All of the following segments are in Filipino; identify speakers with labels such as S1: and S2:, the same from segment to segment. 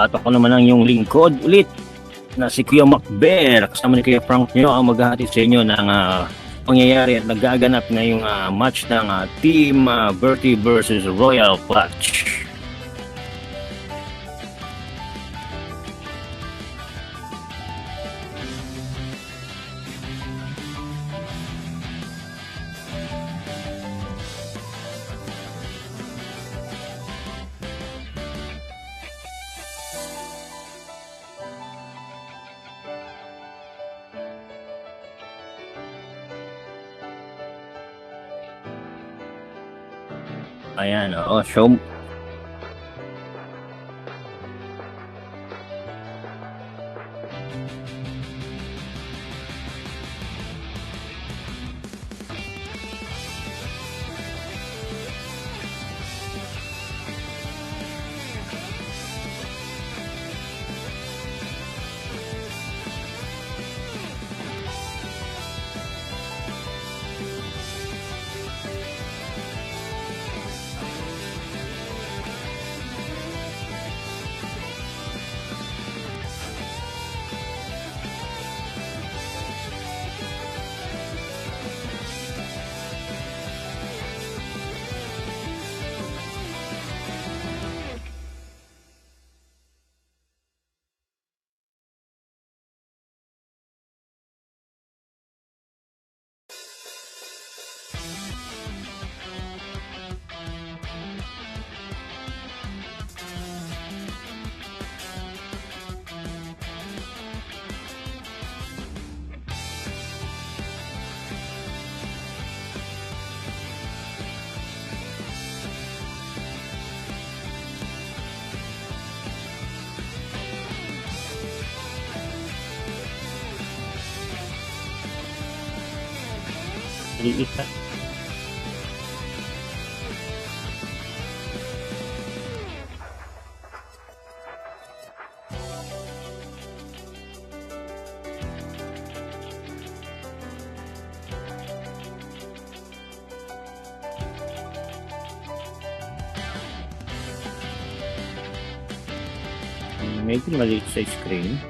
S1: At ako naman ang yung lingkod ulit na si Kuya Macber. Kasama ni Kuya Frank nyo ang maghahatid sa inyo ng pangyayari at nagaganap ngayong match ng Team Bertie versus Royal Clutch. Ayan, oo, show. Liit. Medyo maliit sa screen.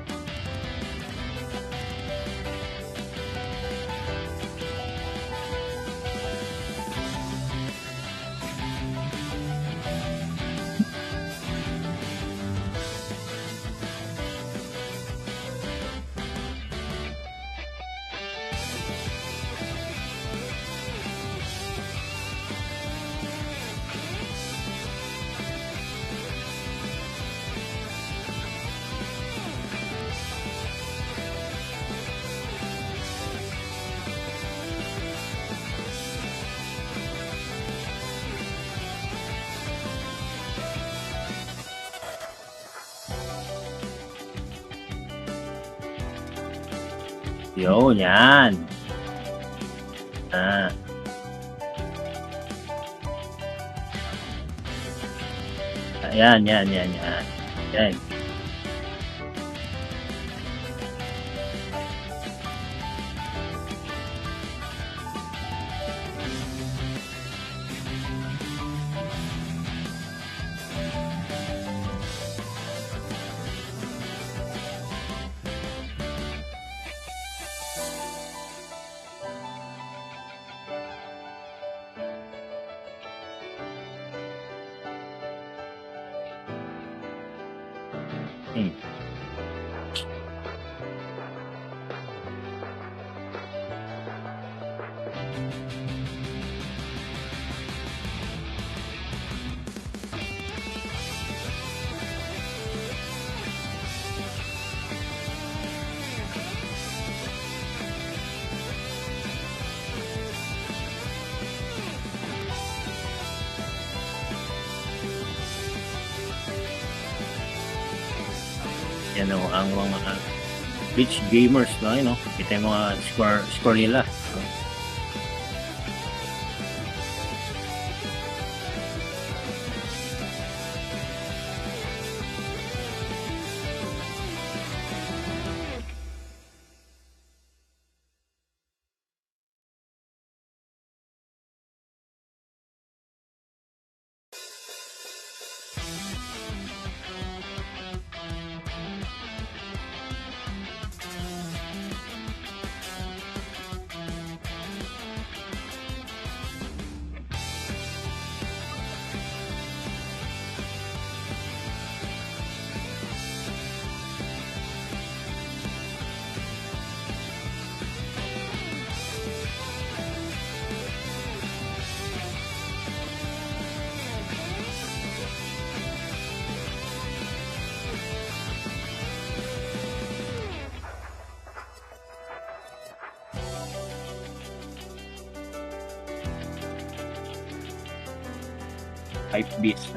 S1: Yun, yan. Ayan, yan. Yan. Yan o, ang mga beach gamers, no? You know, kita yung mga score nila. hype beast.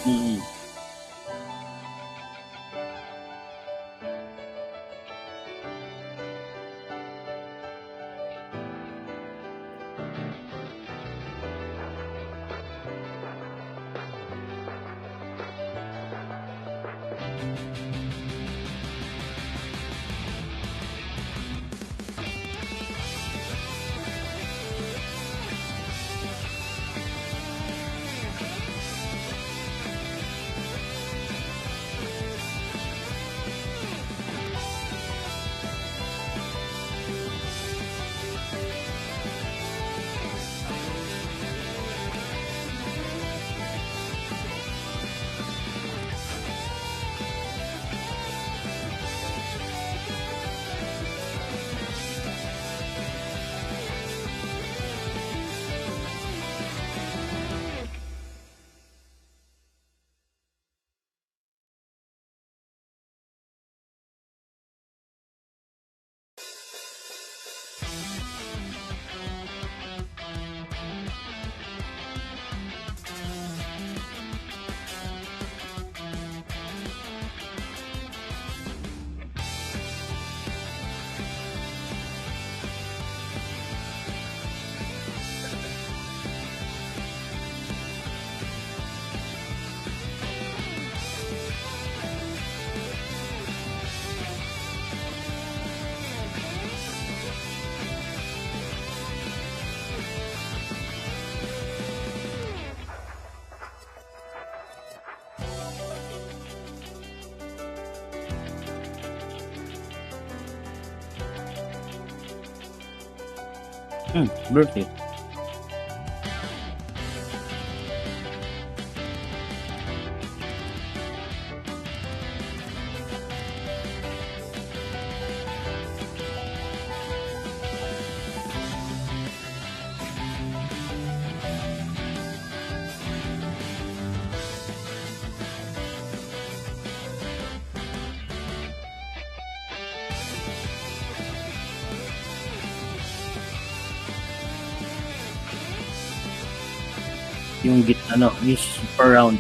S1: Mm. Birthday. Yung ano, is per round.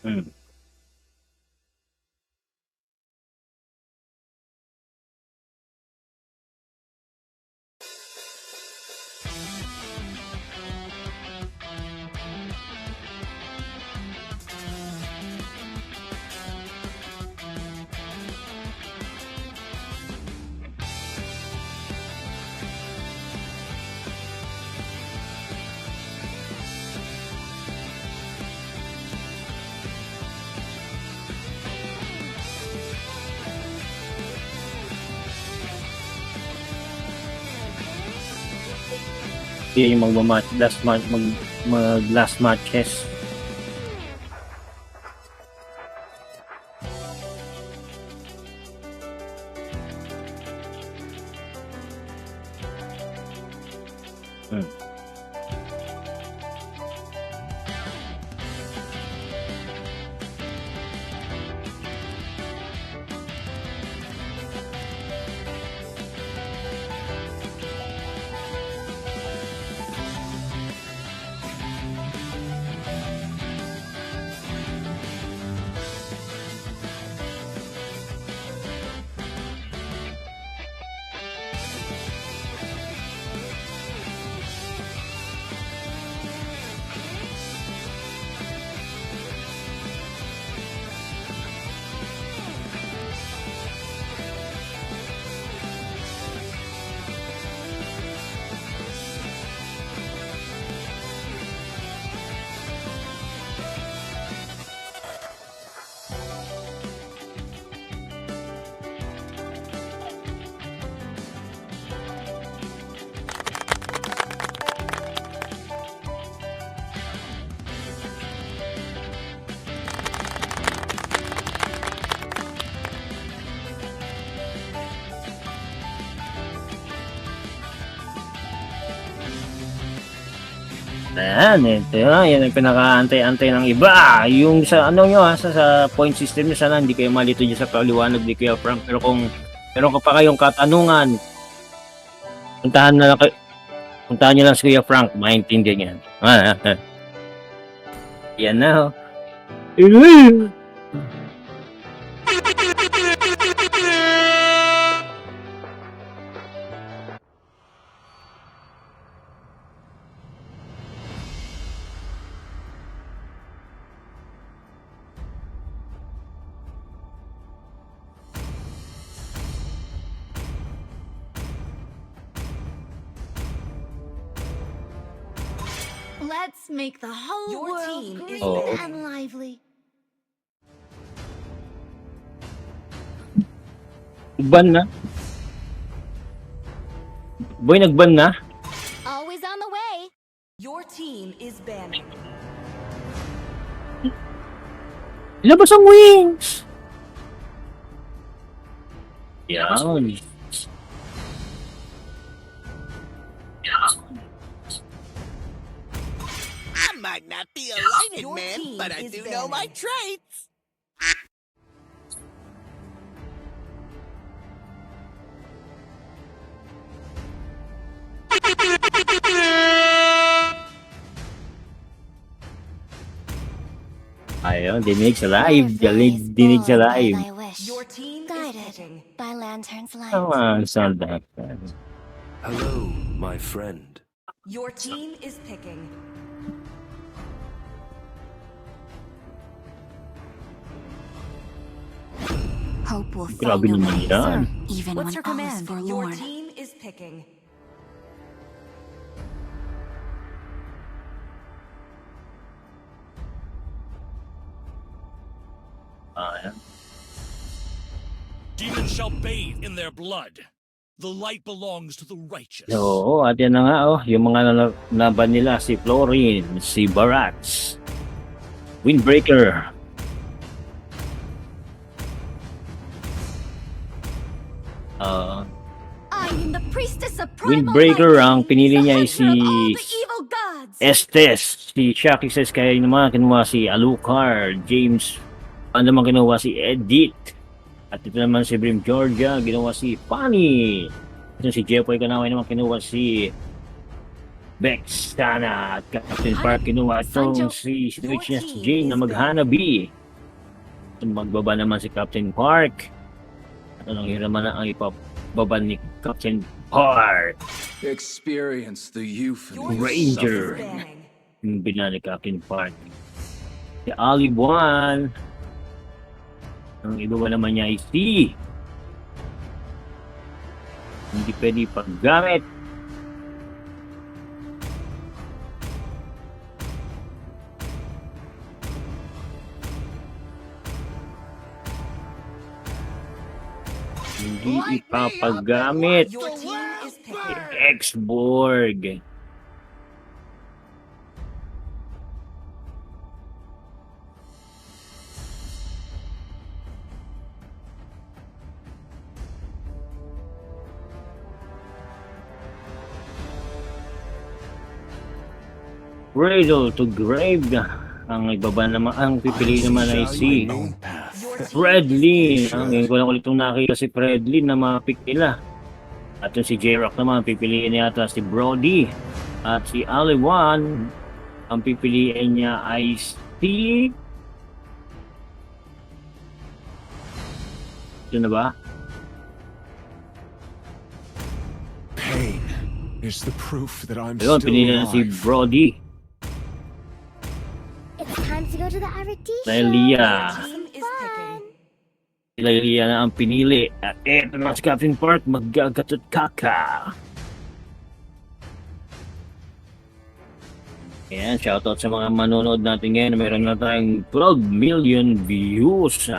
S1: Hmm. Yan yung magmamatch, last match, mag last matches. Hmm. Ayan, ito yan ang pinakaantay-antay ng iba. Yung sa ano nyo sa point system nyo, sana hindi kayo malito dyan sa paliwanag ni Kuya Frank. Pero kung meron ka pa kayong katanungan, puntahan nyo lang si Kuya Frank, maintindihan yan. Yan na, oh.
S2: Let's make the whole
S3: Your
S2: world
S3: team is
S2: green
S1: Oh.
S2: and lively.
S1: Ban na? Boy, nagban na?
S2: Always on the way.
S3: Your team is banning.
S1: Ilabas ang wings! Yan.
S4: I might not be a lighted
S3: Your
S4: man,
S3: team
S4: but I
S3: is
S4: do know my
S3: banning.
S4: traits.
S1: Ayun, dinig sa live.
S2: Fireflies
S1: Dinig sa
S2: born
S1: live.
S2: by thy wish,
S3: Your team is
S2: guided
S3: picking.
S2: by lantern's light.
S1: Tama, sound that.
S5: Hello, my friend.
S3: Your team is picking.
S2: Hope will
S1: Grabe
S2: find a
S1: naman
S2: way,
S1: yan.
S2: even
S3: What's
S2: when
S3: your
S2: all is
S3: command? Your
S2: forlorn.
S3: team is picking.
S1: Ayan.
S6: Demons shall bathe in their blood. The light belongs to the righteous.
S1: Oo, at yan na nga, oh. Yung mga laban nila, si Florin, si Barats, Windbreaker.
S2: I am the priestess of primal
S1: Windbreaker,
S2: light,
S1: ang pinili
S2: the
S1: niya ay
S2: hunter
S1: si
S2: of all the evil gods.
S1: Estes, si Shaki says, kaya naman kinuha si Alucard, James, ano naman kinuha si Edith, at ito naman si Brim Georgia, ginawa si Fanny, ito si Jeffoy Kanaway naman kinuha si Vexana at Captain Park kinuha itong si Switch niya si Jane na maghanabi. Magbaba naman si Captain Park. Anong hiraman na ang ipababa ni Captain Park?
S7: Experience the youth and the
S1: Ranger.
S7: suffering.
S3: Banning.
S1: Yung bina ni Captain Park. Si Ali Buwan. Ang iba ba naman niya ay si hindi pwede paggamit. Hindi ipapagamit.
S3: Your team is picking.
S1: X-Borg. Cradle to Grave. Ang ibaba naman, ang pipili naman ay si
S3: Your team
S1: Fredly. Ang ngayon ko lang ulit itong nakita si Fredly na mapick nila. At yung si J-Rock naman, pipiliin niya yata si Brody. At si Aliwan, ang pipiliin niya ay si... Ito na ba?
S8: Pain is the proof that I'm
S1: Ayun,
S8: still
S1: pinili na si
S8: alive.
S1: Brody.
S2: It's time to go to the Arati
S1: Dahil Lia.
S3: team is picking.
S1: Sila Lia na ang pinili. At eto na si Captain Park, magagatot kaka. Ayan, shoutout sa mga manonood natin ngayon. Meron na tayong 12 million views.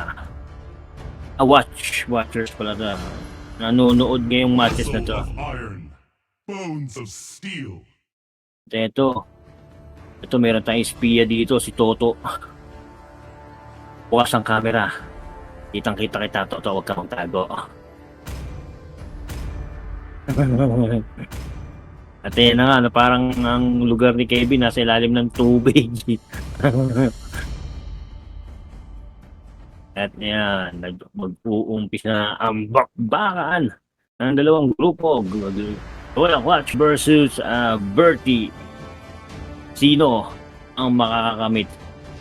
S1: Watchers pala ito. Nanonood ngayong matches na to.
S6: iron, bones of steel.
S1: At ito meron tayong espiya dito, si Toto. Bukas ang camera. Kitang-kita kita, Toto, huwag ka magtago. At yan na nga, na parang ang lugar ni Kevin nasa ilalim ng tubig. At yan, mag-uumpis na ang bakbakan ng dalawang grupo. Walang Watch versus Bertie. Sino ang makakakamit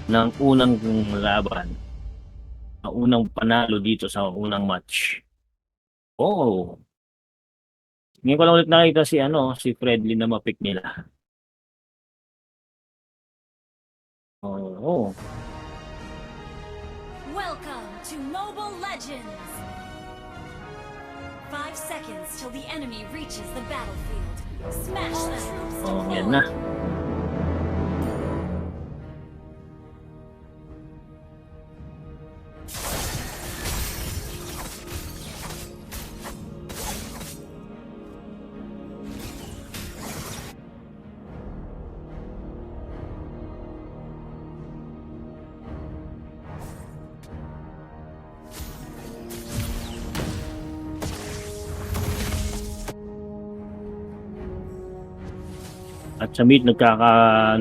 S1: ng unang laban? Ang unang panalo dito sa unang match? Oh. Ngayon ko lang ulit nakita si Fredly na mapick nila. Oh.
S2: Welcome to Mobile Legends! 5 seconds till the enemy reaches the battlefield. Smash the troops
S1: Oh,
S2: deployed.
S1: yan na. At sa mid, nagkakapaan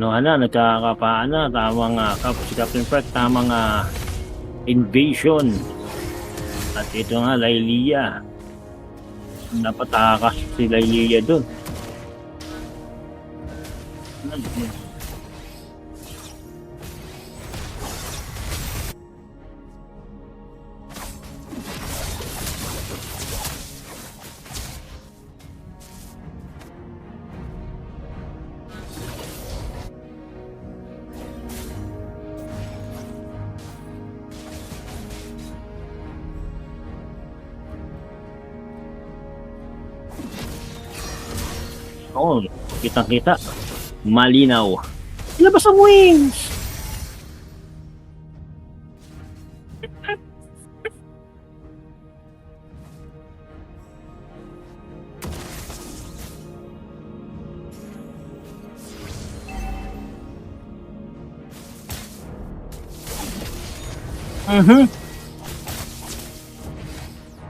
S1: na, tamang si Captain Pratt, tamang invasion. At ito nga, Lailia. Napatakas si Lailia dun. Oh, kitang-kita. Malinaw. Labas ang wings!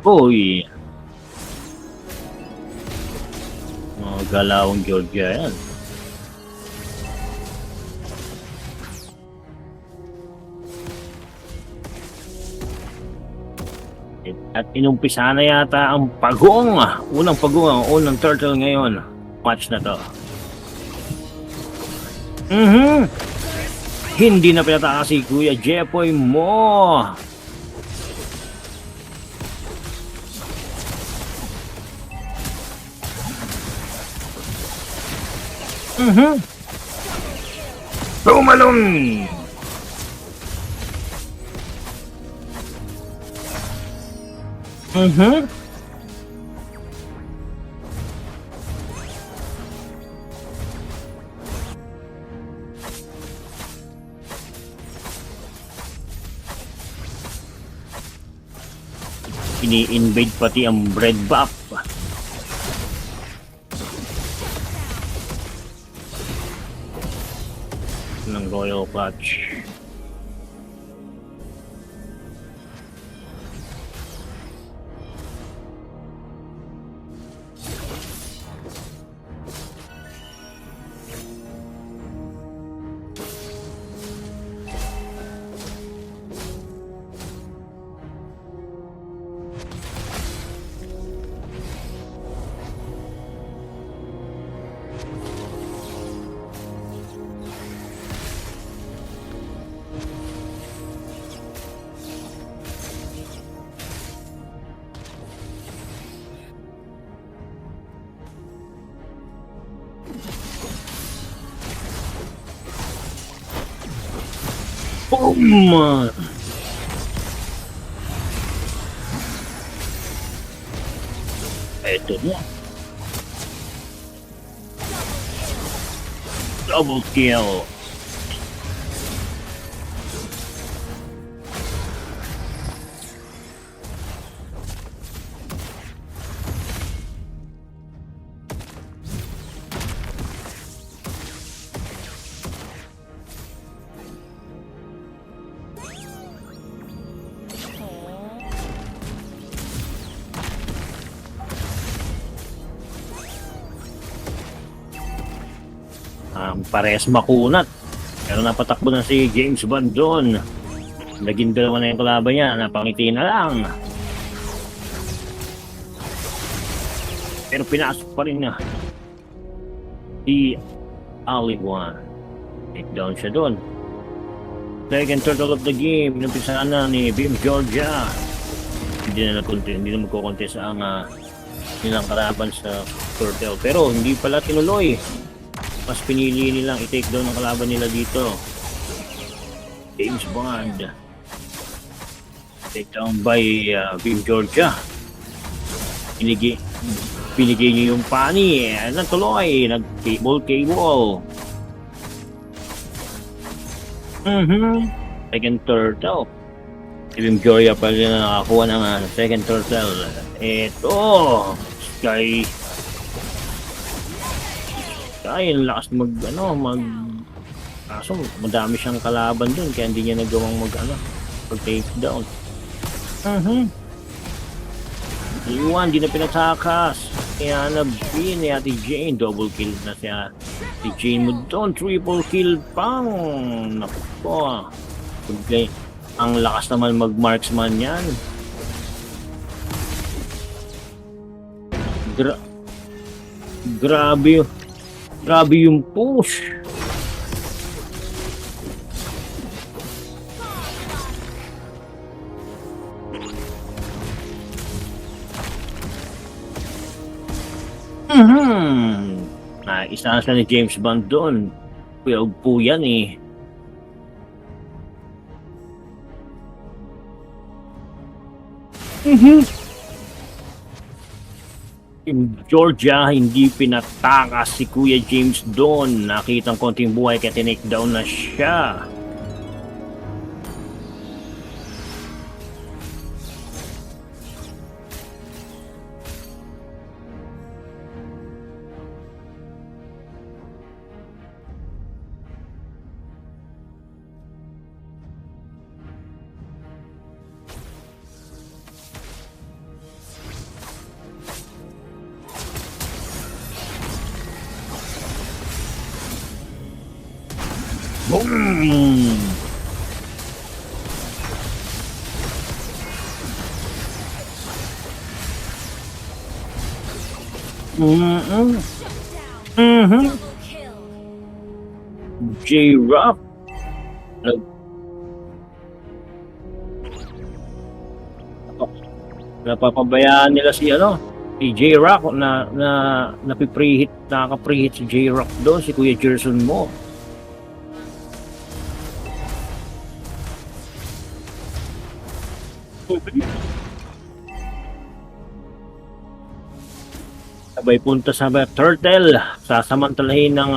S1: Uy. Oh, galawang Georgia yan. At inumpisa na yata ang pagong. Unang pagong, ang unang turtle ngayon. Match na to. Hindi na pinatakas si Kuya Jepoy mo. Tumalon! Ini-invade pati ang bread buff. Ng Royal Clutch. Boom! Eto na. Double kill. Parehas makunat. Pero napatakbo na si James Bond doon. Naging dalawa na yung kalaban niya. Napangiti na lang. Pero pinasok pa rin na si Ali One. Take down siya doon. Second turtle of the game. Inumpisahan na ni Beam Georgia. Hindi na magkukontest ang nilang kalaban sa turtle. Pero hindi pala tinuloy. Mas pinili nilang i-take down ang kalaban nila dito. James Bond. Take down by Beam Georgia. Pinigay niyo yung pani. Natuloy. Nag-cable. Second turtle. Beam Georgia pa rin na nakakuha ng second turtle. Ito. Sky. Ay, lakas kaso madami siyang kalaban dun kaya hindi niya nagawang mag-take down. Iwan, di na pinatakas. Kaya ni Ate Jane, double kill na siya. Si Jane mo doon, triple kill pang. Nako. Okay. Ang lakas naman mag-marksman yan. Grabe yung push. Isa na ni James Bond doon. Puyog po yan eh. In Georgia, hindi pinatakas si Kuya James doon. Nakitang konting buhay kaya tinake down na siya. Boom!
S2: Double kill.
S1: J-Rock. Napapabayaan nila si si J-Rock na napiprehit, nakaka-preheat si J-Rock doon, si Kuya Gerson mo. Sabay punta sa Turtle, sasamantalahin ng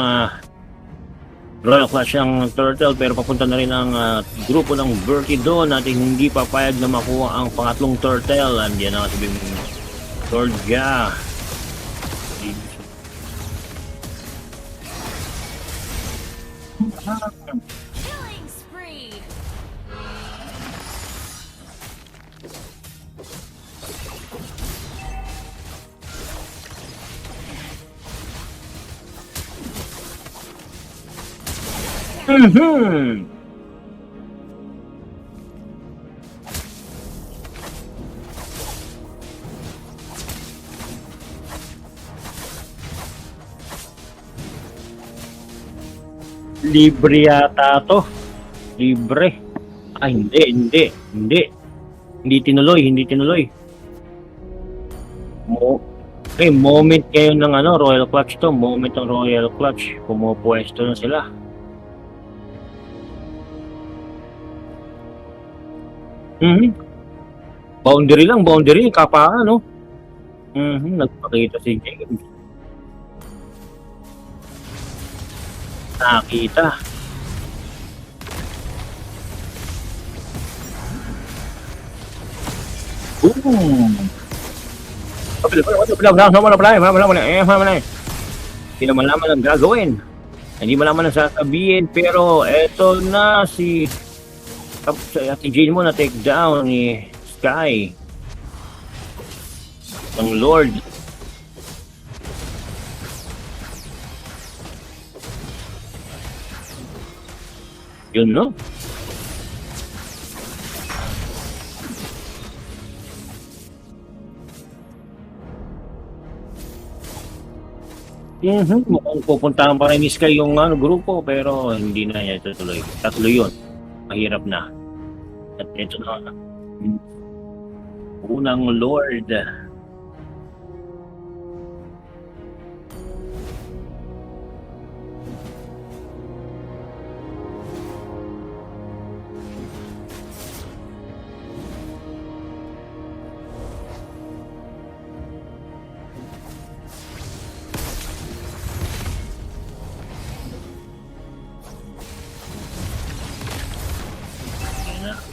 S1: Royal Clash ang Turtle, pero papunta na rin ang grupo ng Bertie doon at hindi papayag na makuha ang pangatlong Turtle. Andiyan na si Georgia.
S2: Killing spree.
S1: Mhm. Libre yata to. Libre. Ah, hindi. Hindi tinuloy. Moment kayo ng Royal Clutch to. Moment ng Royal Clutch. Pumupwesto na sila. Boundary, kapaan, no? Nagpakita si James. Nakita. Boom! Hindi naman naman ang gagawin. Hindi mo naman ang sasabihin, pero eto na si Ate Jane mo na take down ni Sky. Ang Lord. Yun, no? Mukhang pupuntahan pa rin ni Sky yung grupo, pero hindi na niya itutuloy. Tatlo yun. Mahirap na. At ito na. Unang Lord.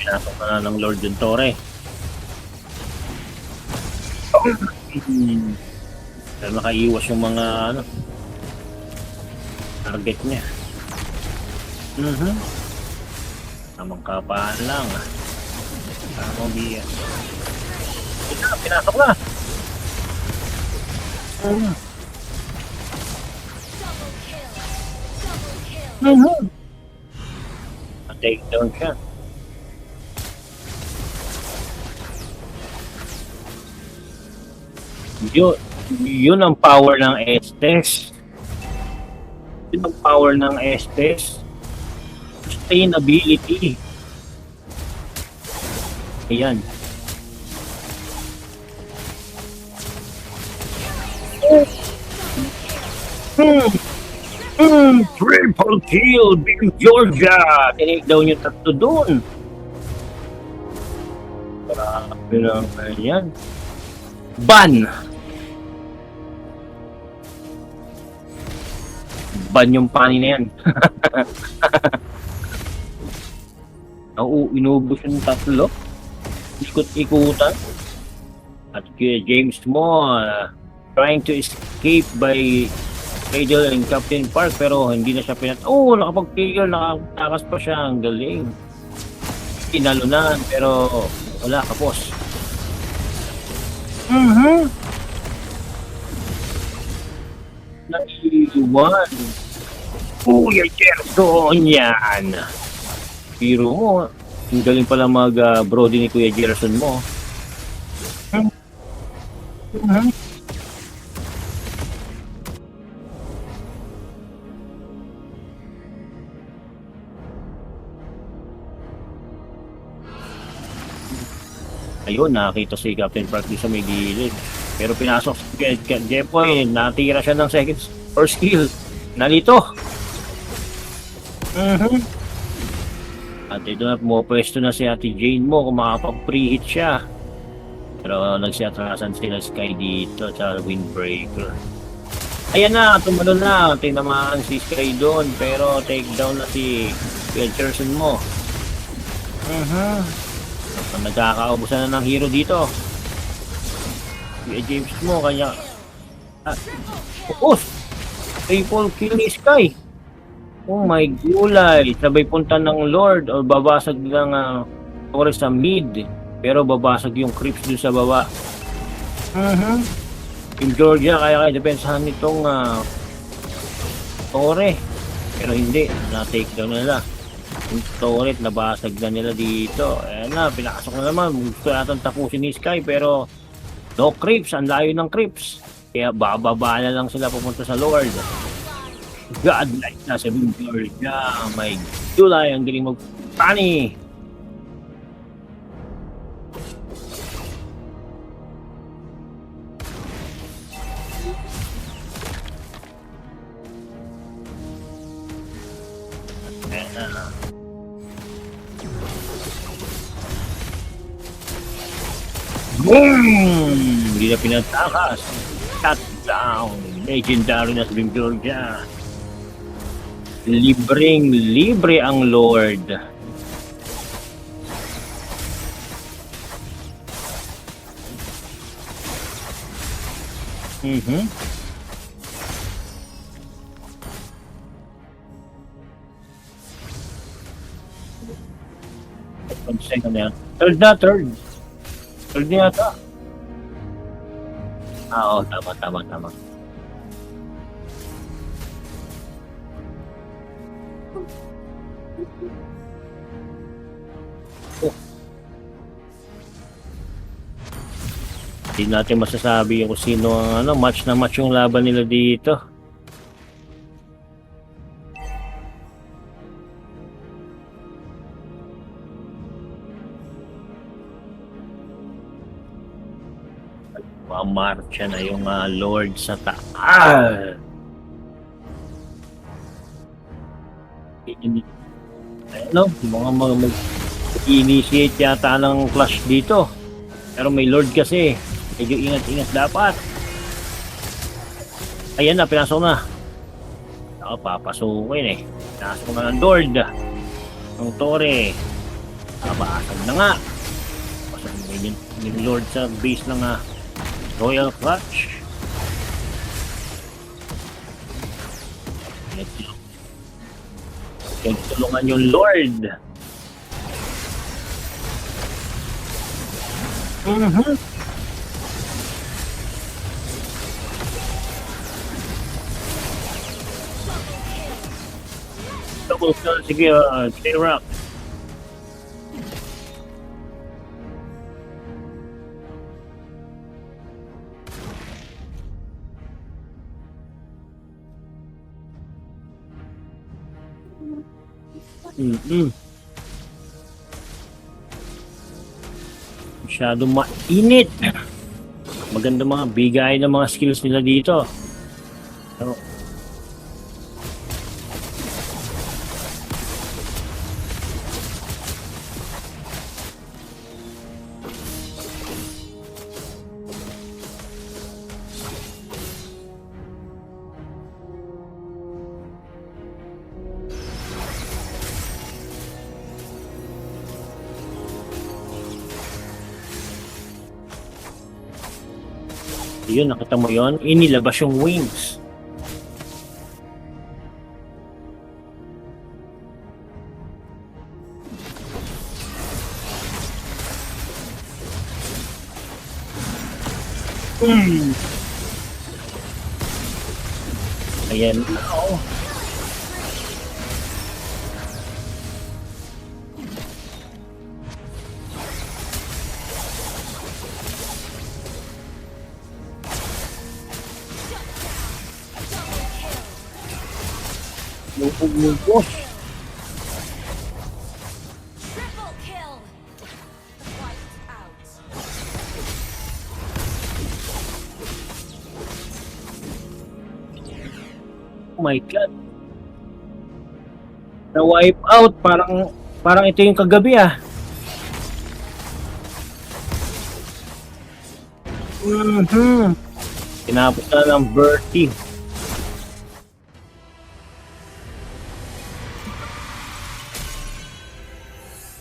S1: Pinasok na ng Lord yung Torre. Pero nakaiwas yung mga target niya. Tamang kapaan lang. Tamang biya. Pinasok na.
S2: Double kill.
S1: Take down siya. Yun ang power ng Estes. Yun ang power ng Estes. Sustainability. Ayan. Triple kill, Big Georgia. Tinake down yung tatlo doon. Grabe naman yan. Ban yung pani na yan. Inubos yung tatlo. Ikot-ikutan. At kaya James mo trying to escape by Cradle and Captain Park, pero hindi na siya nakapag-trigger, nakatakas pa siya. Ang galing. Inalunan, pero wala, kapos. Naiiwan. Kuya Gerson yan. Hero mo. Ang galing pala mag-brody ni Kuya Gerson mo. Ayun, nakita si Captain Park sa may gilid. Pero pinasok si Jepoy, natira siya ng second first kill. Nalito. At ito na, pumapwesto na si Ate Jane mo kung makapag-preheat siya. Pero nagsiatrasan sila Sky dito sa Windbreaker. Ayan na, tumalo na. Tinamaan si Sky doon. Pero takedown na si Wilcherson mo. Nagkakaubusan na ng hero dito. Si James mo, kanya... Triple kill ni Sky. Oh my gulay. Sabay punta ng Lord o babasag ng Torres sa mid. Pero babasag yung creeps doon sa baba. Yung Georgia, kaya depensahan nitong Torre. Pero hindi, na-take down nila. Yung Torre, nabasag na nila dito. Ayan na, pinakasok na naman. Gusto natin tapusin ni Sky, pero no creeps, ang layo ng creeps. Kaya bababa na lang sila pupunta sa Lord. Godlike na sa Georgia. My gulay, ang galing mag-pani. Boom! Hindi na pinatakas. Shutdown. Legendary na sa Georgia. Libre ang Lord. Second na yan. Third. Third niya ata. Oo, tama. Hindi natin masasabi kung sino ang match na match yung laban nila dito. Mamarcha na yung Lord sa taas. Ano? Mga mag-initiate yata ng clash dito. Pero may Lord kasi. Medyo ingat-ingat dapat. Ayan na, pinasok na. Ako, papasukin eh. Pinasok na ng Lord. Ng Torre. Abasag na nga. Pasag na yung Lord sa base ng Royal Clutch. Tulungan yung Lord. Double kill, sige, clear up. Masyado mainit. Maganda mga bigay ng mga skills nila dito. Pero yun, nakita mo yun? Inilabas yung wings. Ayan. Lupog.
S2: Triple kill. Wiped out.
S1: Oh my God. Na-wipe out. Parang ito yung kagabi ah. Tinapos na ng Bertie.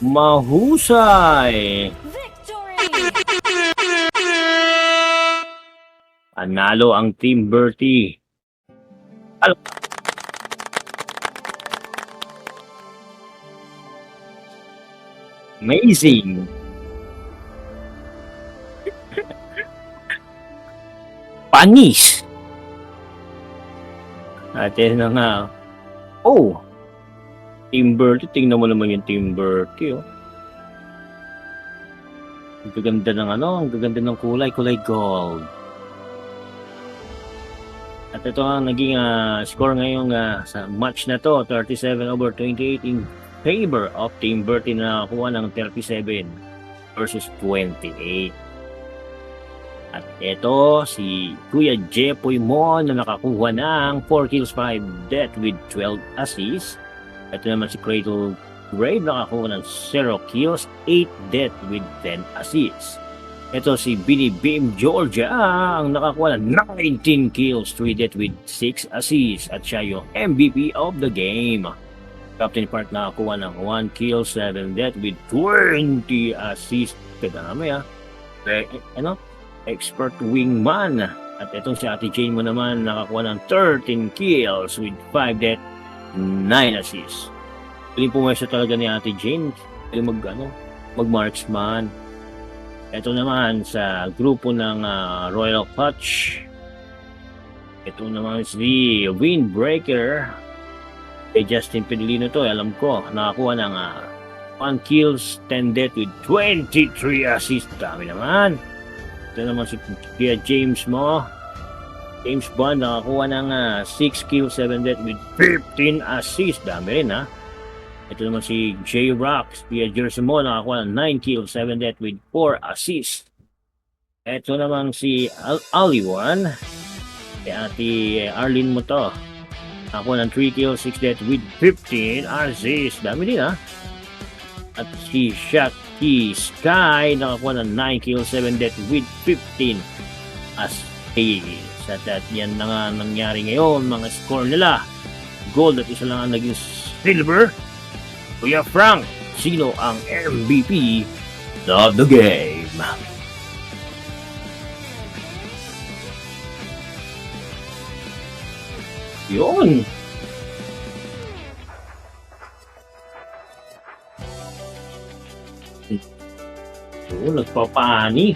S1: Mahusay!
S2: Victory!
S1: Panalo ang Team Bertie. Amazing! Panis! At yan na nga. Oh! Team Bertie, tingnan mo naman yung Team Bertie, oh. Ang gaganda ng ang gaganda ng kulay gold. At ito ang naging score ngayong sa match na to, 37-28 in favor of Team Bertie na nakakuha ng 37 versus 28. At ito si Kuya Jepoy Mon na nakakuha ng 4 kills, 5 death with 12 assists. Ito naman si Cradle Brave nakakuha ng 0 kills, 8 death with 10 assists. Ito si Billy Beam Georgia ang nakakuha ng 19 kills, 3 death with 6 assists. At siya yung MVP of the game. Captain Park nakakuha ng 1 kill, 7 death with 20 assists. Kaya naman expert wingman. At itong si Ate Jane mo naman nakakuha ng 13 kills with 5 death, 9 assists. Piling pumesa talaga ni Ate Jane. Piling mag-marksman. Ito naman sa grupo ng Royal Clutch. Ito naman si Windbreaker. Kay Justin Pedalino to, alam ko, nakakuha ng 1 kills, 10 death with 23 assists. Dami naman. Ito naman si Kuya James mo. James Bond nakakuha ng 6 kills, 7 death with 15 assists. Dami rin ha. Ito naman si J-Rocks. Kuya Jersey mo nakakuha ng 9 kills, 7 death with 4 assists. Ito naman si Aliwan. Kay Ate Arlene mo to. Nakakuha ng 3 kills, 6 death with 15 assists. Dami din ha. At si Shaki Sky nakakuha ng 9 kills, 7 death with 15 assists. At yan na nga nangyari ngayon, mga score nila. Gold at isa lang ang naging silver. Kuya Frank, sino ang MVP of the game? Yun. Yun, nagpapani.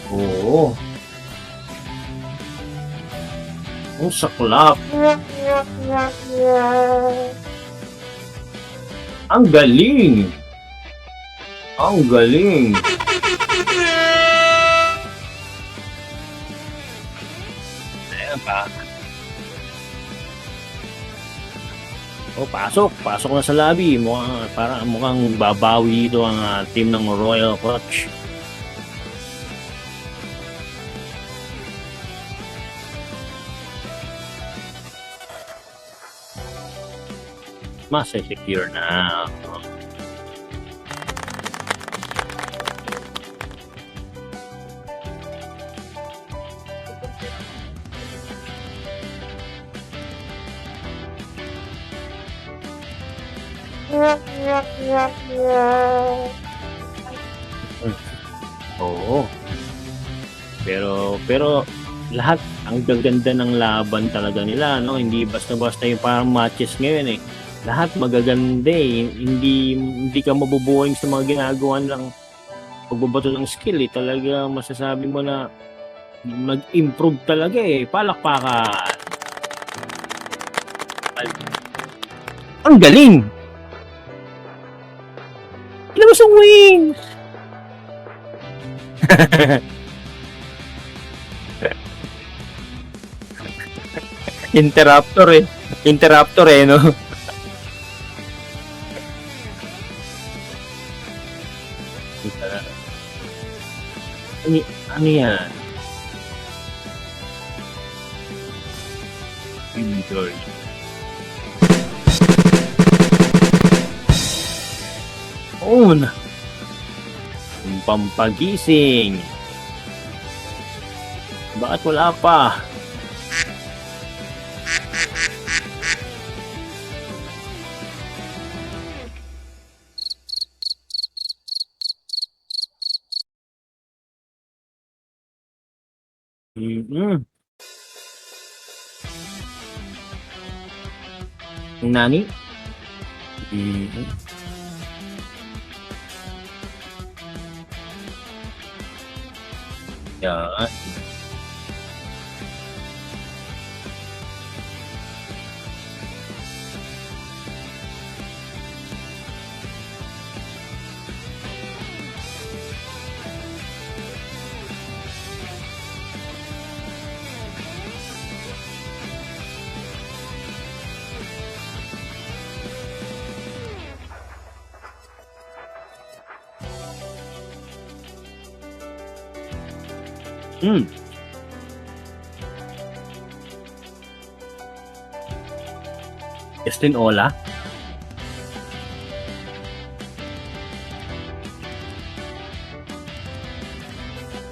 S1: Oo. Ang saklap. Ang galing. Ang galing. Ayan pa. Oh, pasok. Pasok na sa lobby. Mukhang babawi ito ang team ng Royal Clutch. Mas secure na. Oo. Pero lahat ang gaganda ng laban talaga nila, no? Hindi basta-basta yung parang matches ngayon eh. Lahat magaganda eh. Hindi ka mabubuhay sa mga ginagawa ng pagbabato ng skill eh. Talaga masasabi mo na mag-improve talaga eh. Palakpakan. Ang galing! Ilabas ang wings! Interruptor eh. Interruptor eh, no? Ano yan? Indoor. On! Yung pampagising. Bakit wala pa? Mm-mm. Nani? Mm-mm. Yan. Mm. Justin Ola.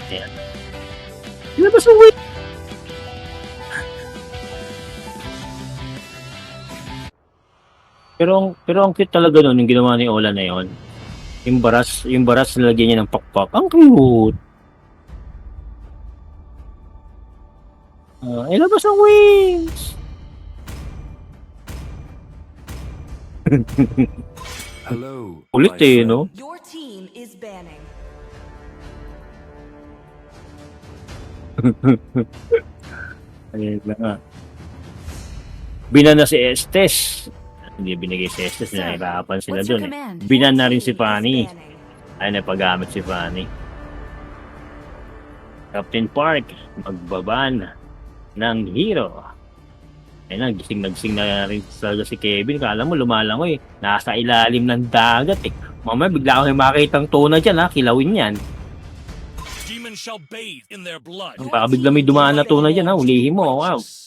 S1: Ayan. Ilabas mo, wait! Pero ang cute talaga nun, yung ginawa ni Ola na yon. Yung baras nilagyan niya ng pakpak. Ang cute! Ilabas ang wings!
S5: Hello,
S1: Ulit
S5: my
S1: eh,
S5: friend.
S1: no?
S3: Your team is banning.
S1: Ayun na nga. Binan na si Estes. Hindi binigay si Estes, nahirapan sila
S3: What's your
S1: dun eh.
S3: command?
S1: Binan na
S3: Your
S1: rin si
S3: team is
S1: Fanny.
S3: banning.
S1: Ay, napagamit si Fanny. Captain Park, magbaban ng hero. Ayun na, gising na rin talaga si Kevin. Kala mo, lumalangoy. Nasa ilalim ng dagat eh. Mamaya, bigla ko yung makitang tuna dyan ha. Kilawin yan.
S6: Demons shall bathe in their blood.
S1: Baka bigla may dumaan na tuna dyan ha. Ulihin mo. Wow.
S6: Righteous.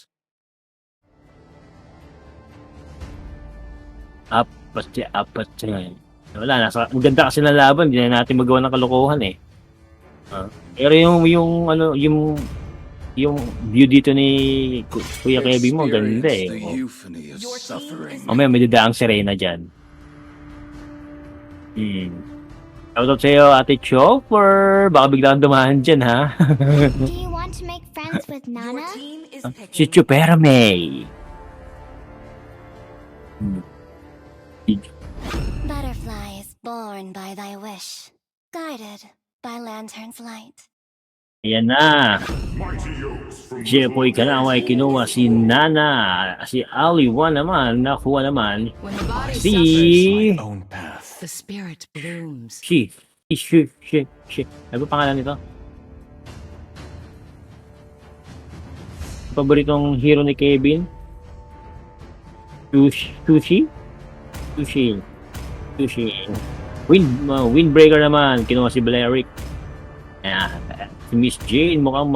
S1: Apat siya. Wala, ang ganda kasi ng laban. Hindi na natin magawa ng kalokohan eh. Pero yung view dito ni Kuya Kevin mo, ganda eh.
S7: Experience the euphony of
S3: Your team
S7: suffering.
S3: is
S1: Mamaya may dadaang Serena dyan. Shoutout sa'yo, Ate Chopper. Baka biglang dumahan dyan, ha?
S9: Do you want to make friends with
S3: Your
S9: Nana?
S3: team is picking.
S1: Si Chopera May.
S9: Butterflies born by thy wish, guided by lantern's light.
S1: Ayan na. Jepoy ka na ay kinuha si Nana. Si Aliwan naman, nakuha naman
S3: When the body
S1: si...
S8: My own path.
S3: the spirit blooms.
S1: Si. Ano ba pangalan nito? Paboritong hero ni Kevin? Sushi. Windbreaker naman, kinuha si Blerick. Ayan. Si Miss Jane mukhang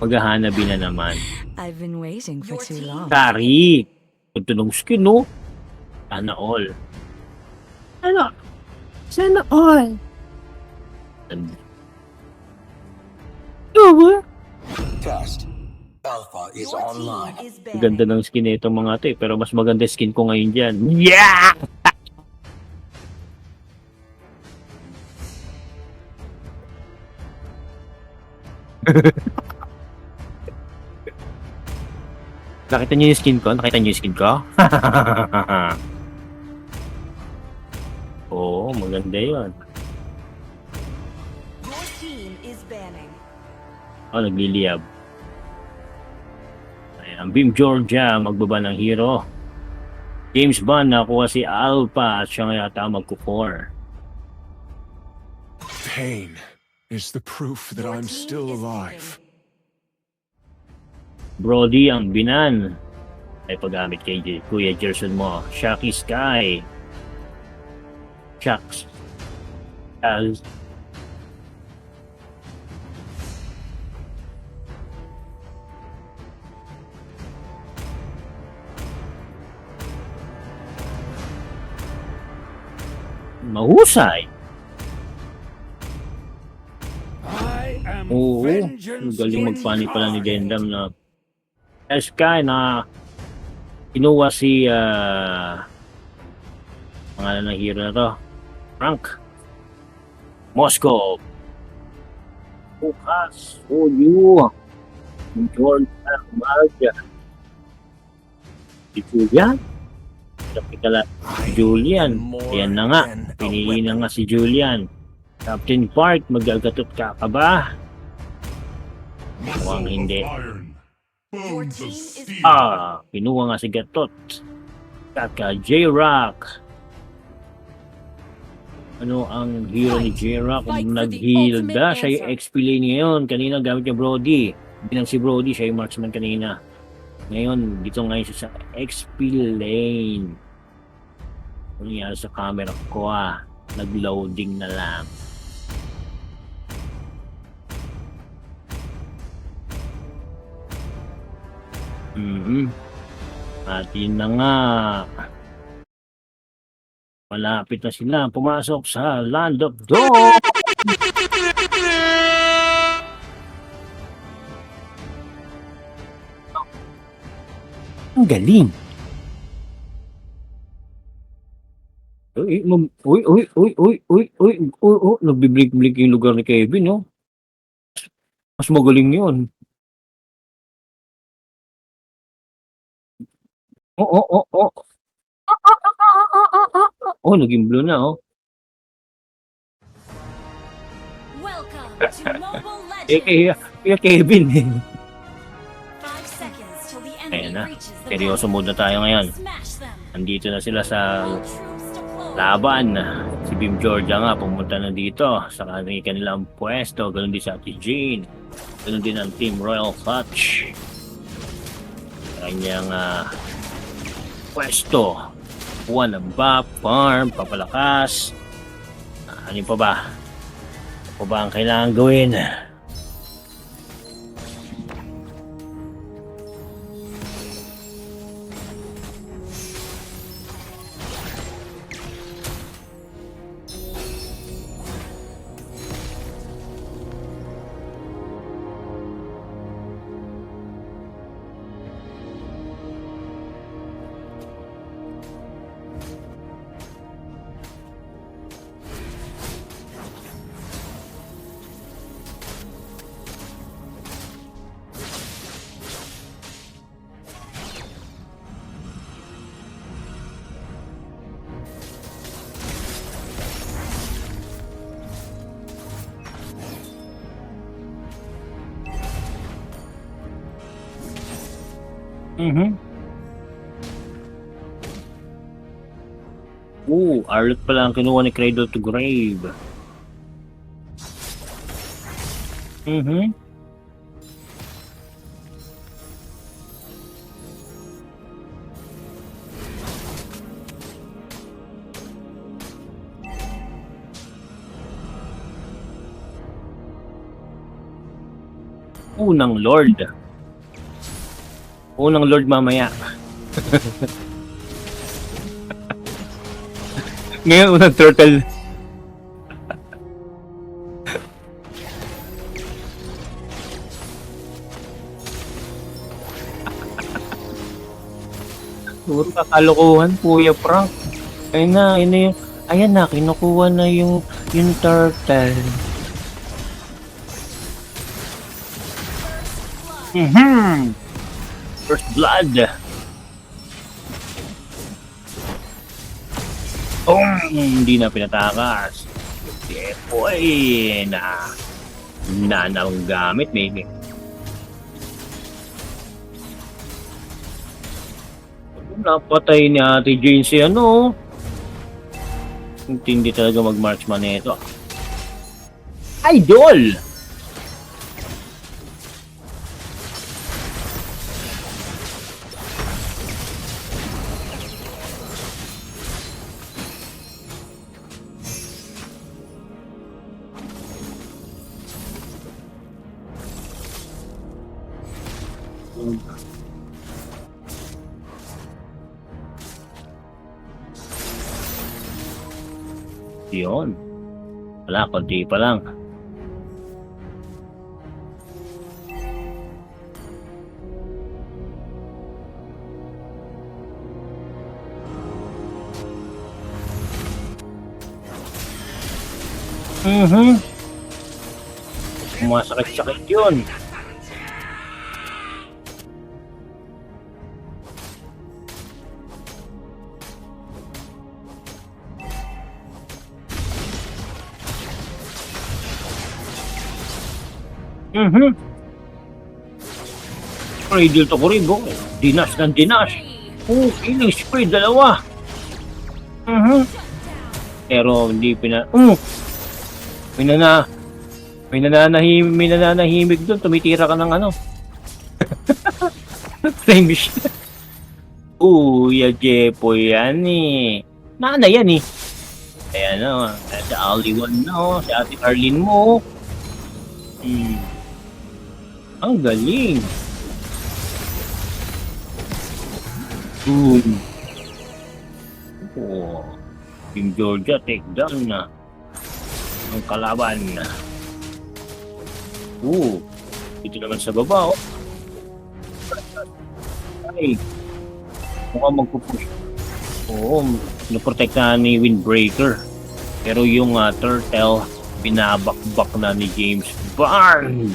S1: maghahanabi na naman.
S3: I've been waiting for
S2: Your
S3: too
S2: team-
S3: long.
S1: Kari. Ito ng skin, no? Sana all. Sana all.
S4: Test. Alpha is
S3: Your
S4: online.
S3: team is
S1: Ang ganda
S3: banning.
S1: ng skin nito mga to eh. Pero mas maganda skin ko ngayon dyan. Yeah! Nakita niyo yung skin ko? Nakita niyo yung skin ko? Oo, maganda yun.
S3: Your team is banning.
S1: Oh, nagliliyab. Ayan, Beam Georgia, magbaba ng hero. James Bond, nakuha si Alpha at siya nga yata magkucore.
S8: Pain is the proof that
S3: Your
S8: I'm
S3: team
S8: still
S3: is
S8: alive.
S3: picking.
S1: Brody ang binan. Ay paggamit kay Kuya Gerson mo. Shocky Sky. Shocks. As mahusay.
S8: I am
S1: Oo,
S8: vengeance
S1: galing
S8: for
S1: magpani pala ni
S8: God.
S1: Dendam na Sky na kinuha si pangalan ng hero na to, Frank Moscow. Bukas, Julio, George Armaga, si Julian, kapitala Julian, yan na nga, pinili na nga si Julian. Captain Park, magagatot ka ba? Mukhang hindi.
S3: Your team is
S1: Pinuha nga si Gatot. Kaka J-Rock. Ano ang hero ni J-Rock?
S2: Fight
S1: Kung
S2: for the
S1: nag-heal
S2: ultimate
S1: da, siya yung
S2: answer.
S1: XP lane ngayon. Kanina gamit niya Brody. Binang si Brody, siya yung marksman kanina. Ngayon, dito ngayon siya sa XP lane. Ano nangyari sa camera ko nag-loading na lang. At yun na nga. Malapit na sila pumasok sa Land of Dawn. Ang galing. Nagbiblik-blik yung lugar ni Kevin, no? Mas magaling yun. Oh. Oh, naging blue na, oh.
S2: Welcome to Mobile
S1: Kaya
S2: Legends.
S1: Kevin,
S2: 5 seconds till the
S1: Ayan
S2: enemy
S1: na.
S2: reaches the
S1: Seryoso
S2: battlefield.
S1: muna tayo ngayon.
S2: Smash them.
S1: Andito na sila sa
S2: All troops deployed.
S1: laban. Si Bim Georgia nga pumunta na dito sa kanilang pwesto. Ganun din sa Ate Jean. Ganun din ang Team Royal Clutch. Kanyang pwesto. Kuha ng buff, farm, papalakas. Ano pa ba? Ano pa ba ang kailangan gawin? Arlot pala ang kinuha ni Cradle to Grave. Unang Lord. Unang Lord mamaya. Ngayon, unang turtle. Puro kakalokohan, Kuya Frank. Ayan na, kinukuha na yung turtle. First blood. Hindi na pinatakas. Boy, nanang gamit, maybe. Napatay ni Ate Jane si hindi talaga mag-marksman nito. Idol! Yun. Wala, konti pa lang. Masakit-sakit yun. Cradle to Kuribo. Dinas ng dinas. Oh, killing spree, dalawa. Pero hindi may nananahimik doon. Tumitira ka ng ano. Flames. Ya Jepoy yan eh. Nana yan eh. Ayan o. Sa Ali One na o. Si Ate Arlene mo. Ang galing. Boom. Oh. Team Georgia take down na. Ang kalaban na. Ito naman sa baba oh. Ay. Mukhang magpupush. Oo, naprotektahan ni Windbreaker. Pero yung turtle, binabakbak na ni James Bond.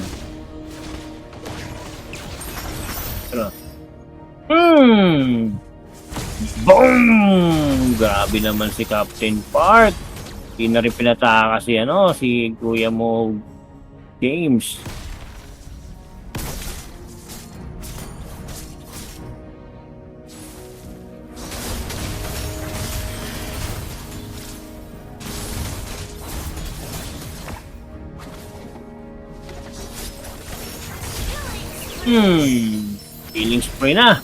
S1: Boom! Grabe naman si Captain Park. Hindi na rin pinataka si kuya mo James. Healing spray na.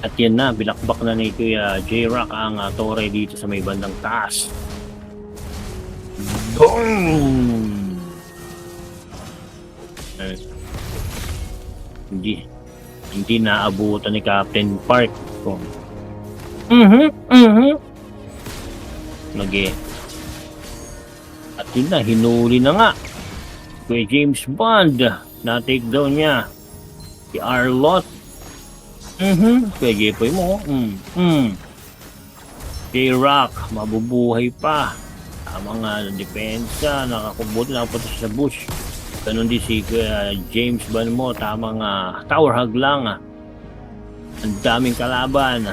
S1: At yan na, bilakbak na ni Kuya J-Rock ang tore dito sa may bandang taas. Boom! Hindi naabutan ni Captain Park. At yun na, hinuli na nga. Kuya James Bond, na-take down niya. Si Arlott. Kuya Jepoy mo. J-Rock, mabubuhay pa. Ang mga depensa, nakakubot na pa sa bush. Ganon din si James Bond mo, tamang tower hug lang. Ang daming kalaban.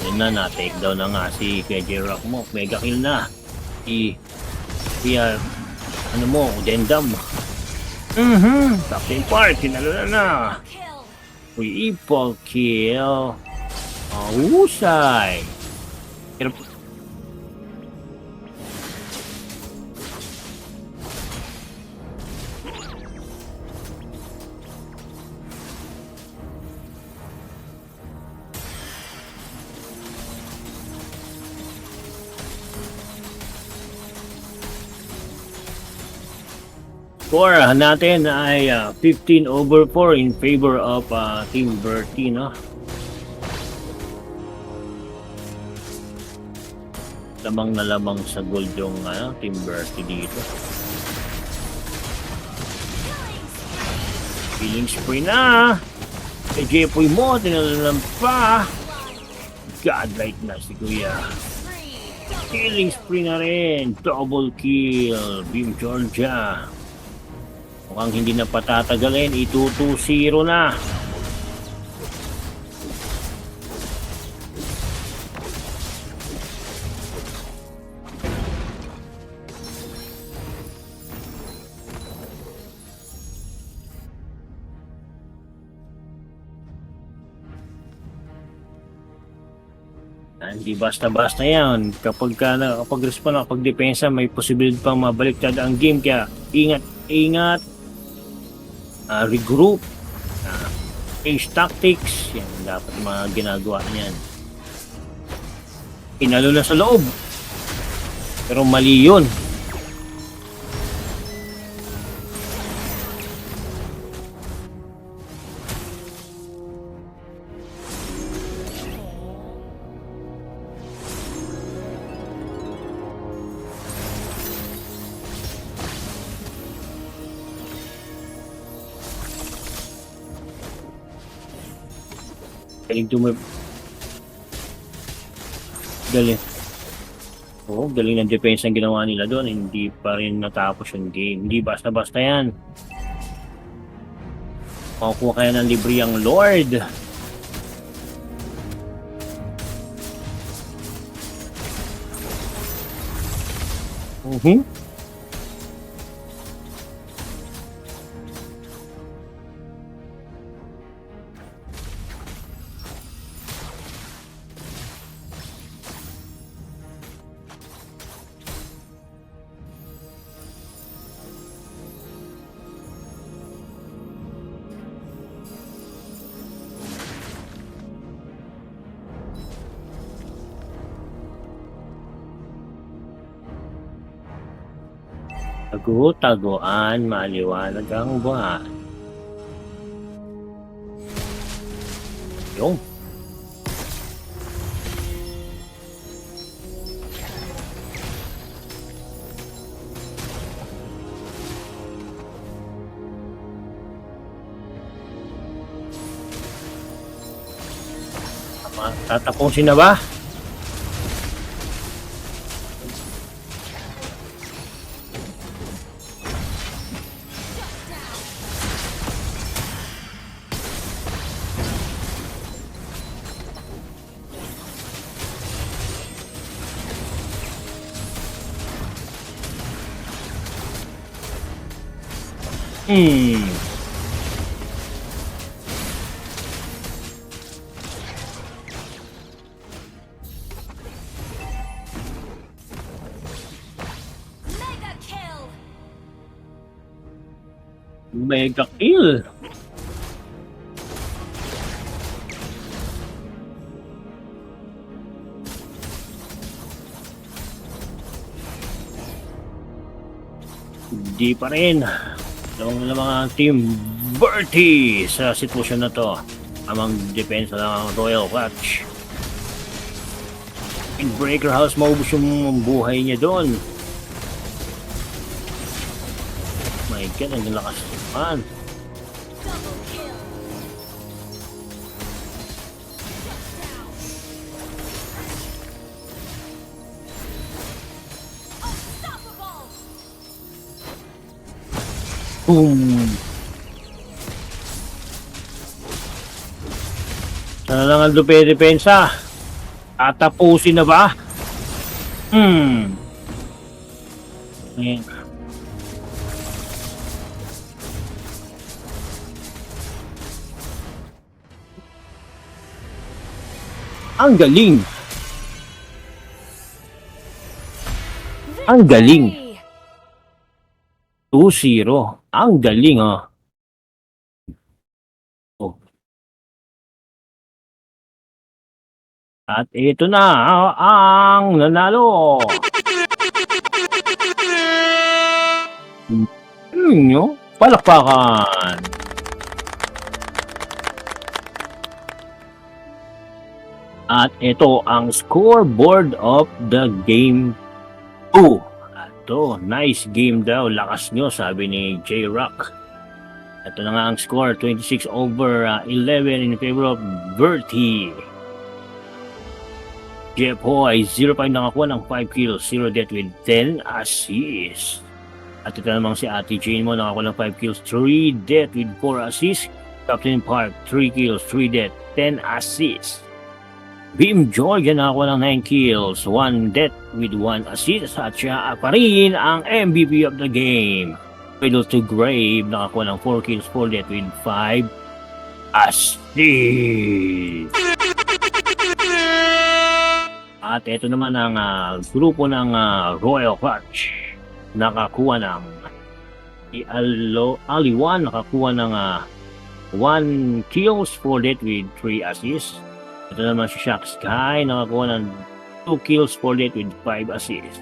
S1: Yan na, take down na nga si Kuya J-Rock mo. Mega kill na. Dendam. Captain Park, tinalo na. Triple kill. Husay. Pero score natin ay 15/4 in favor of Team Bertie, no? Lamang na lamang sa gold yung Team Bertie dito. Feeling spree na! Kay Jepoy mo, tinalalam pa! Godlike na si Kuya. Killing spree na rin. Double kill. Beam Georgia. Mukhang hindi na patatagalin. 2-2-0 na. Hindi basta-basta yan. Kapag respond, kapag depensa, may posibilidad pang mabaliktad ang game. Kaya ingat, regroup, change tactics. Yan dapat mga ginagawa niyan. Pinalo na sa loob. Pero mali yun. Galing. Oo, galing ng defense ang ginawa nila doon. Hindi pa rin natapos yung game. Hindi basta-basta yan. Makukuha kaya ng libre ang Lord. Tago-tagoan, maliwanag ang buwan. Yung. Tatapusin na ba?
S2: Mega kill.
S1: Mega kill. Hindi pa rin. Dalawang mga team Bertie sa sitwasyon na to. Amang depensa lang ang Royal Watch. In Breaker House, maubos yung buhay niya doon. My God, ang lakas naman.
S2: Double kill. Unstoppable.
S1: Boom! Sana lang ang depensa. Tatapusin na ba? Ayan. Ang galing! Ang galing! 2-0. Ang galing, oh. At ito na ang nanalo. Nyo, palakpakan. At ito ang scoreboard of the game 2. Ito, nice game daw. Lakas nyo, sabi ni J-Rock. Ito na nga ang score, 26/11 in favor of Bertie. Jeff Hoy, 0-5 nakakuha ng 5 kills, 0 death with 10 assists. At ito namang si Ate Jane mo, nakakuha ng 5 kills, 3 death with 4 assists. Captain Park, 3 kills, 3 death, 10 assists. Beam Georgia nakakuha ng 9 kills, 1 death with 1 assist. At siya pa rin ang MVP of the game. Cradle to Grave, nakakuha ng 4 kills, 4 death with 5 assists. At ito naman ang grupo ng Royal Clutch. Nakakuha ng Aliwan, nakakuha ng 1 kills for that with 3 assists. Ito naman si Shock Sky, nakakuha ng 2 kills for that with 5 assists.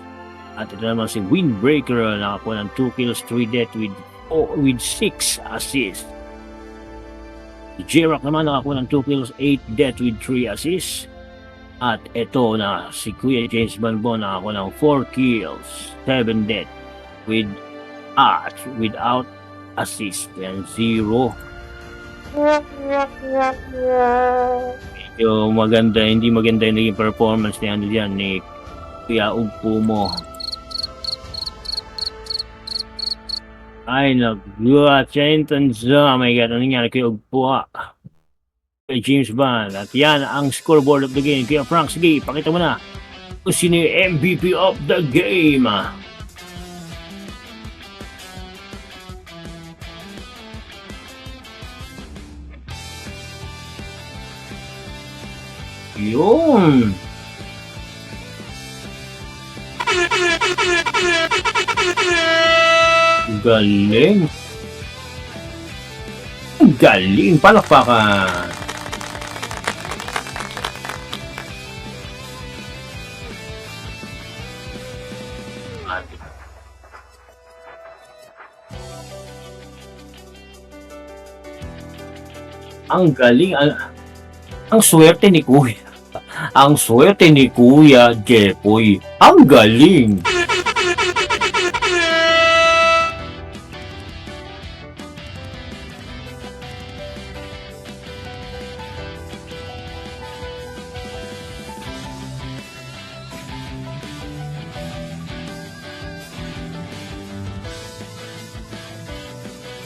S1: At ito naman si Windbreaker, nakakuha ng 2 kills, 3 death with 6 assists. Si J-Rock naman nakakuha ng 2 kills, 8 death with 3 assists. At ito na si Kuya James Banbon nakakuha ng 4 kills, 7 death without assist. Yan, 0. Medyo maganda, hindi maganda yung naging performance ni ano dyan, ni Kuya Ugpo mo. Ay, nag-guat siya yung tanza. Oh my God, ano nangyari kay Ugpo kay James Bond? At yan ang scoreboard of the game. Kaya Frank, sige, pakita mo na kung sino yung MVP of the game. Yun. Galing. Galing. Palakpakan. Ang galing. Ang swerte ni Kuya. Ang swerte ni Kuya Jepoy. Ang galing.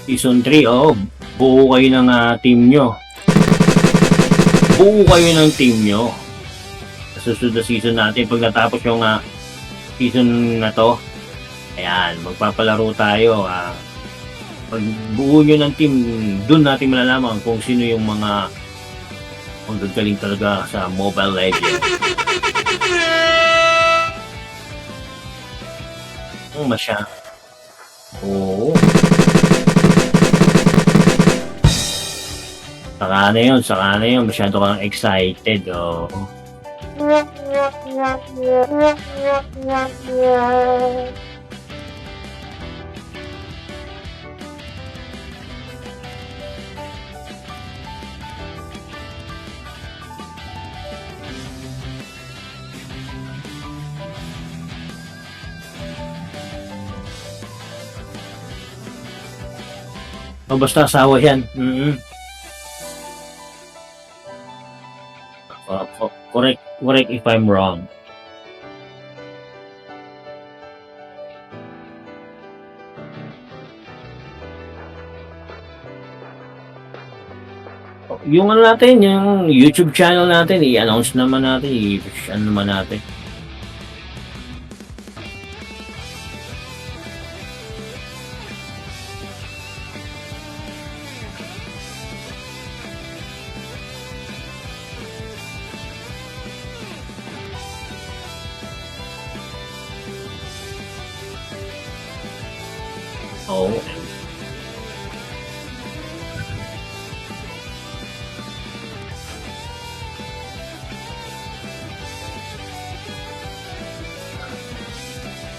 S1: Season 3, buo kayo ng team nyo. Buo kayo ng team nyo. Sa susunod na season natin, pag natapos yung season na to, ayan, magpapalaro tayo. Pag buo nyo ng team, dun natin malalaman kung sino yung mga magagaling talaga sa Mobile Legends. Masya. Oo. Saka na yun. Masyado kang excited, basta asawa yan. Correct if I'm wrong. Yung ano natin, yung YouTube channel natin, i-announce naman natin, i-ano naman natin. Oh.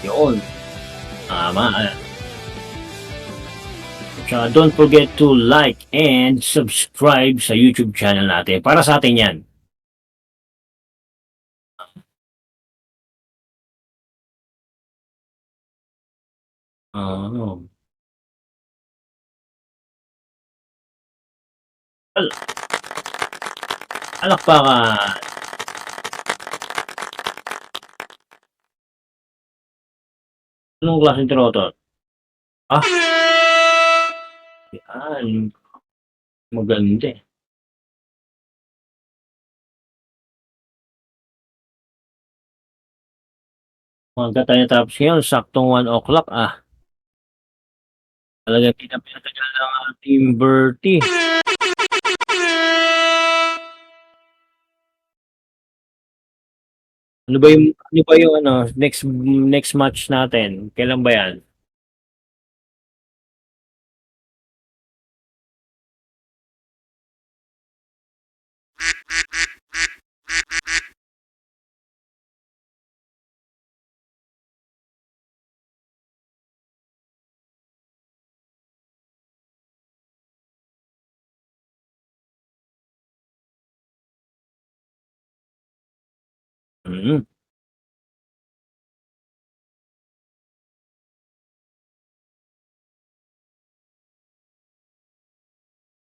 S1: Yun. Tama. Tsaka don't forget to like and subscribe sa YouTube channel natin. Para sa atin yan. Palakpakan. Anong klaseng trotot? Yan. Maganda eh. Magka tayo tapos ngayon, saktong 1 o'clock Talagang pinapinatagal ng Team Bertie. Ano ba yung ano, next match natin? Kailan ba yan? Mm.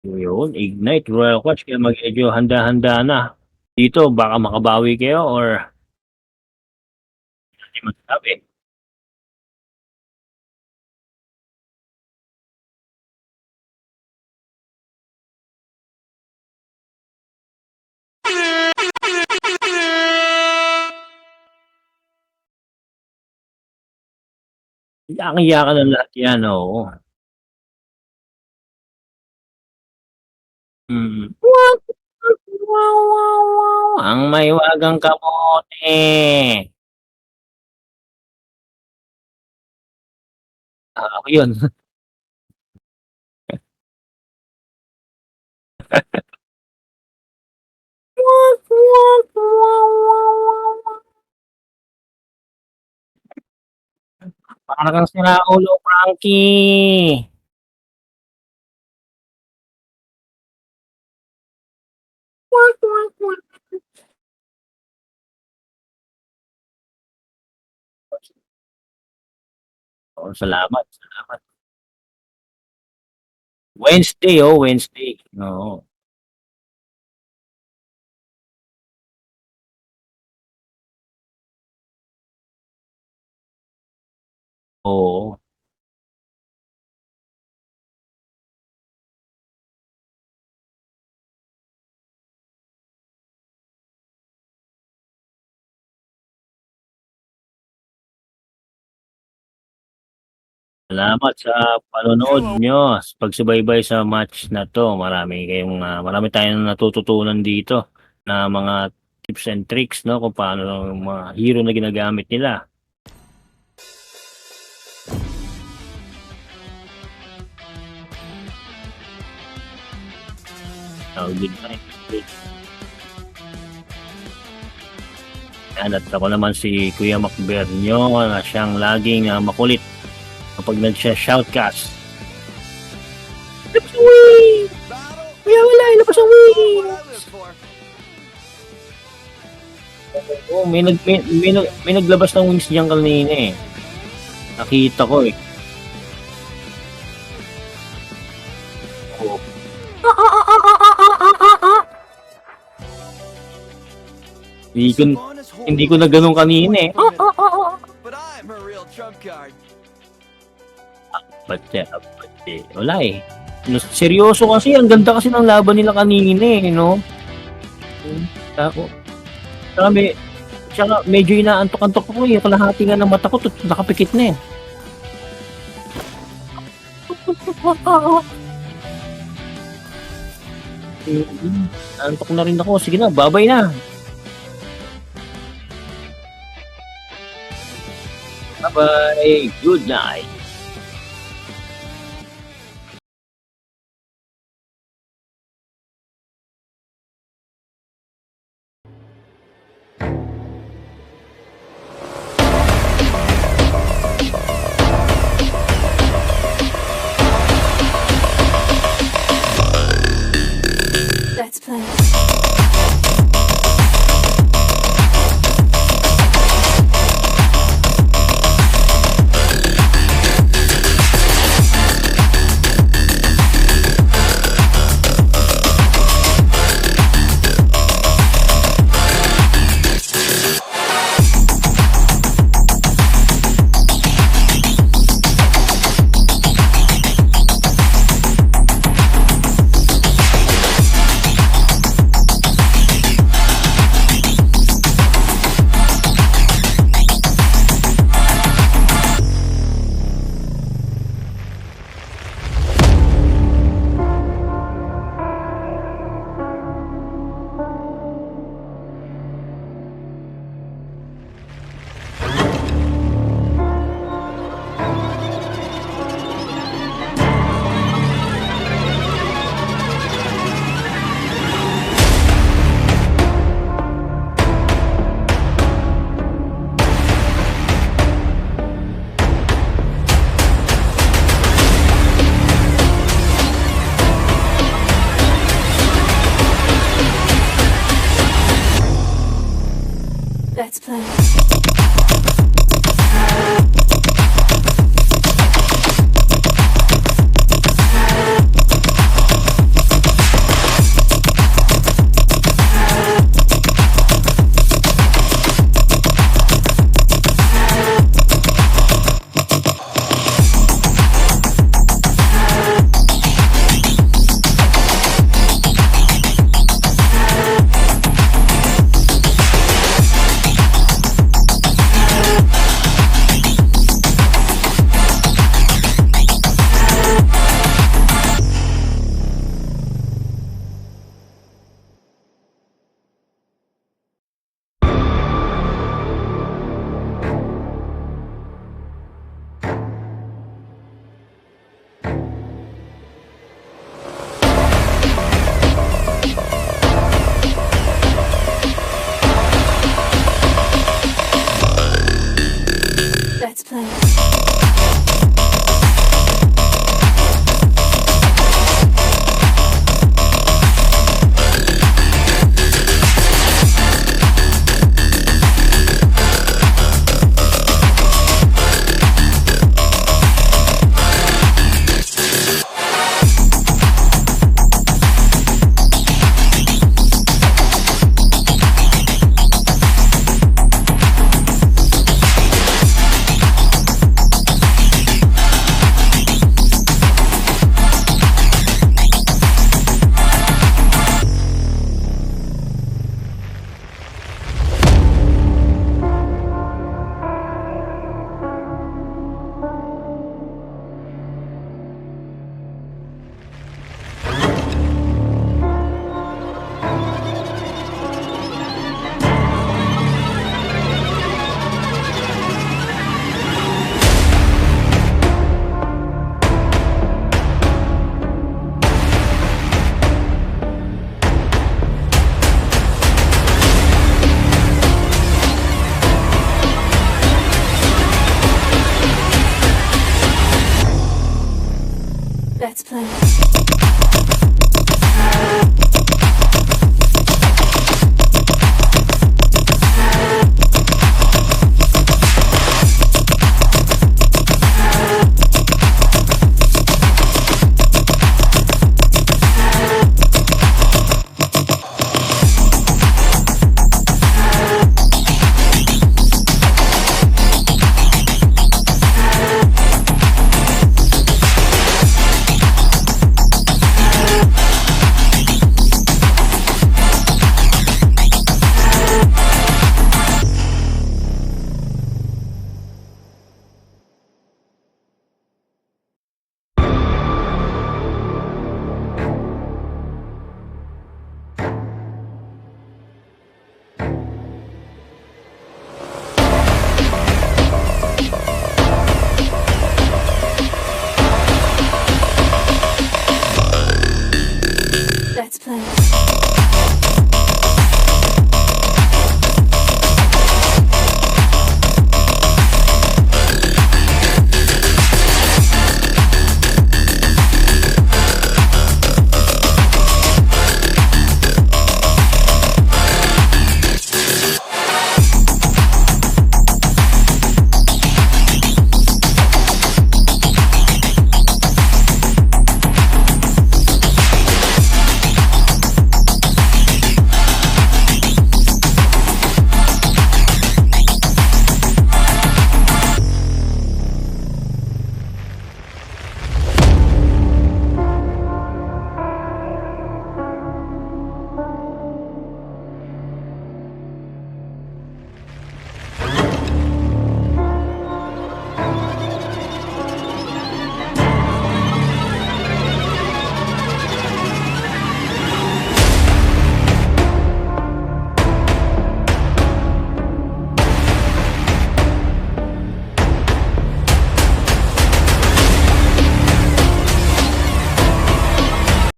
S1: Yun, Ignite Royal Watch kaya medyo handa-handa na. Dito baka makabawi kayo or hindi masasabi. Iyakan-iyakan ng lahat yan, oo. Mm. Ang maiwagang kamote. Ako yun. Para kang sinaulo, Frankie. Oh, salamat, salamat. Wednesday, Wednesday. Oo. Oo. Salamat sa panonood nyo, pagsubaybay sa match na 'to. Marami tayong natututunan dito na mga tips and tricks 'no, kung paano yung mga hero na ginagamit nila. Good night. Yan, at ako naman si Kuya Macber nyo na siyang laging makulit kapag nagsha-shoutcast. Labas ang wings! Kuya, wala, labas ang wings! Oh, may naglabas ng wings diyan kanina eh. Nakita ko eh. Oh. Hindi ko na ganun kanina eh.
S7: But I'm a real trump card.
S1: Pati. Wala eh. Seryoso kasi, ang ganda kasi ng laban nila kanina eh, no? Ako. Tsaka medyo inaantok-antok ko eh. Kalahati nga ng mata ko, nakapikit na eh. Antok na rin ako. Sige na, babay na. Bye-bye. Good night.
S2: Let's play.
S10: play.